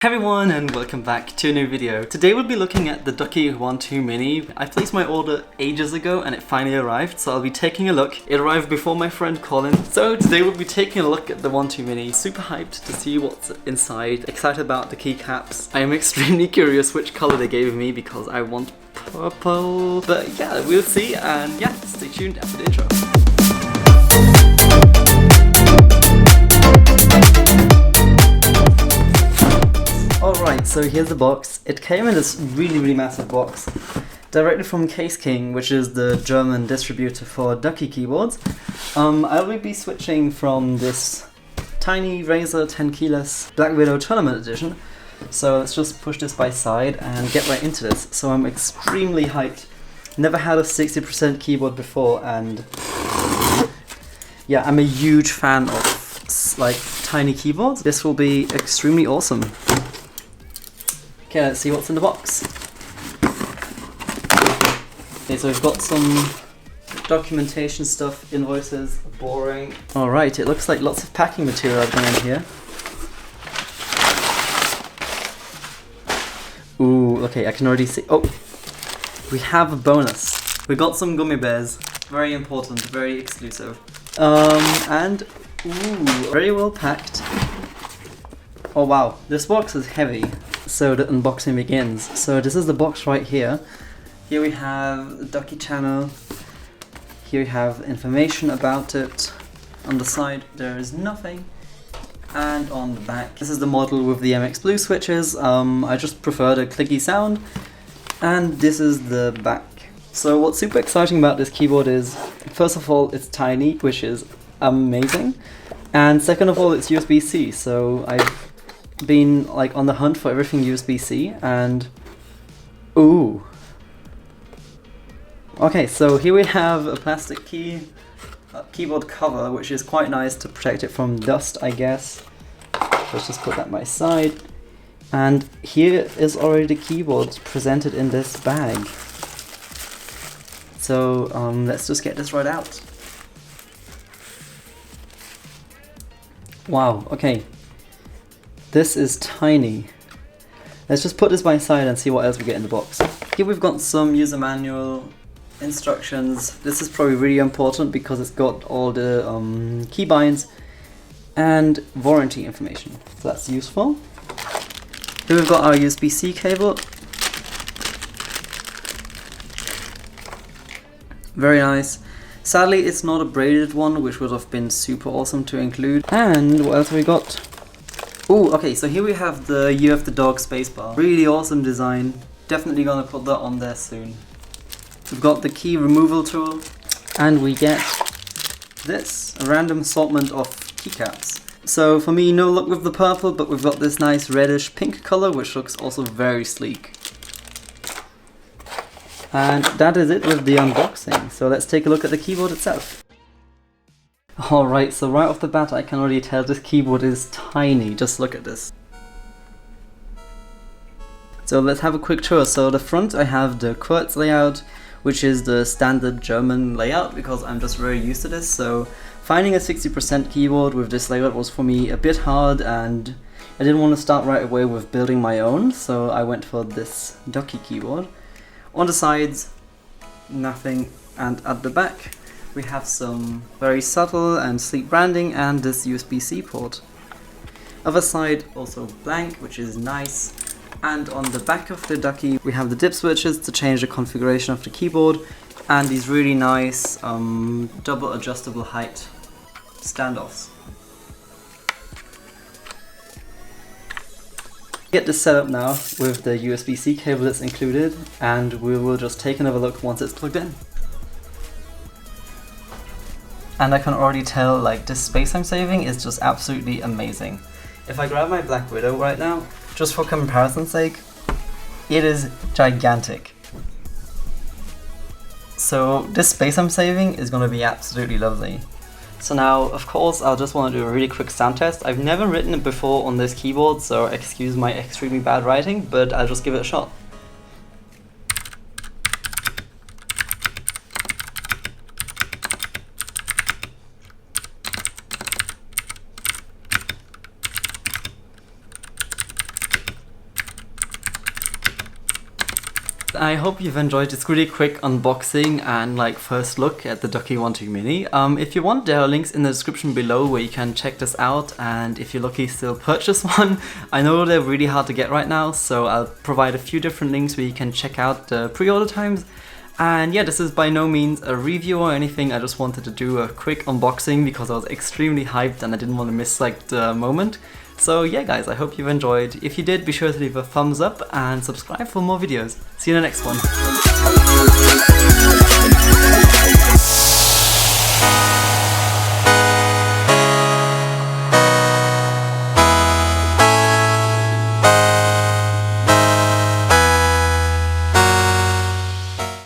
Hey everyone and welcome back to a new video. Today we'll be looking at the Ducky One 2 Mini. I placed my order ages ago and it finally arrived, so I'll be taking a look. It arrived before my friend Colin. So today we'll be taking a look at the One 2 Mini. Super hyped to see what's inside. Excited about the keycaps. I am extremely curious which color they gave me because I want purple. But yeah, we'll see, and yeah, stay tuned after the intro. Alright, so here's the box. It came in this really massive box directly from Case King, which is the German distributor for Ducky keyboards. I will be switching from this tiny Razer 10 keyless Black Widow Tournament Edition. So let's just push this by side and get right into this. So I'm extremely hyped. Never had a 60% keyboard before, and yeah, I'm a huge fan of like tiny keyboards. This will be extremely awesome. Okay, let's see what's in the box. Okay, so we've got some documentation stuff, invoices, boring. Alright, it looks like lots of packing material have gone in here. Ooh, okay, I can already see. Oh, we have a bonus. We got some gummy bears. Very important, very exclusive. And, ooh, very well packed. Oh wow, this box is heavy. So the unboxing begins. So this is the box right here. Here we have the Ducky channel. Here we have information about it. On the side there is nothing. And on the back, this is the model with the MX Blue switches. I just prefer the clicky sound. And this is the back. So what's super exciting about this keyboard is, first of all, it's tiny, which is amazing. And second of all, it's USB-C. So I've been like on the hunt for everything USB-C, and ooh. Okay, so here we have a plastic keyboard cover, which is quite nice to protect it from dust, I guess. Let's just put that by side. And here is already the keyboard presented in this bag. So let's just get this right out. Wow, okay. This is tiny. Let's just put this by side and see what else we get in the box. Here we've got some user manual, instructions. This is probably really important because it's got all the keybinds and warranty information. So that's useful. Here we've got our USB-C cable. Very nice. Sadly, it's not a braided one, which would have been super awesome to include. And what else have we got? Ooh, okay, so here we have the Year of the Dog spacebar. Really awesome design. Definitely gonna put that on there soon. We've got the key removal tool, and we get this, a random assortment of keycaps. So for me, no luck with the purple, but we've got this nice reddish pink color, which looks also very sleek. And that is it with the unboxing. So let's take a look at the keyboard itself. Alright, so right off the bat I can already tell this keyboard is tiny. Just look at this. So let's have a quick tour. So the front I have the Quartz layout, which is the standard German layout because I'm just very used to this. So finding a 60% keyboard with this layout was for me a bit hard, and I didn't want to start right away with building my own, so I went for this Ducky keyboard. On the sides, nothing, and at the back we have some very subtle and sleek branding and this USB-C port. Other side also blank, which is nice. And on the back of the Ducky we have the dip switches to change the configuration of the keyboard, and these really nice double adjustable height standoffs. Get this set up now with the USB-C cable that's included, and we will just take another look once it's plugged in. And I can already tell, like, this space I'm saving is just absolutely amazing. If I grab my Black Widow right now, just for comparison's sake, it is gigantic. So this space I'm saving is going to be absolutely lovely. So now, of course, I'll just want to do a really quick sound test. I've never written it before on this keyboard, so excuse my extremely bad writing, but I'll just give it a shot. I hope you've enjoyed this really quick unboxing and like first look at the Ducky One 2 Mini. If you want, there are links in the description below where you can check this out, and if you're lucky, still purchase one. I know they're really hard to get right now, so I'll provide a few different links where you can check out the pre-order times. And yeah, this is by no means a review or anything, I just wanted to do a quick unboxing because I was extremely hyped and I didn't want to miss like the moment. So yeah guys, I hope you've enjoyed. If you did, be sure to leave a thumbs up and subscribe for more videos. See you in the next one.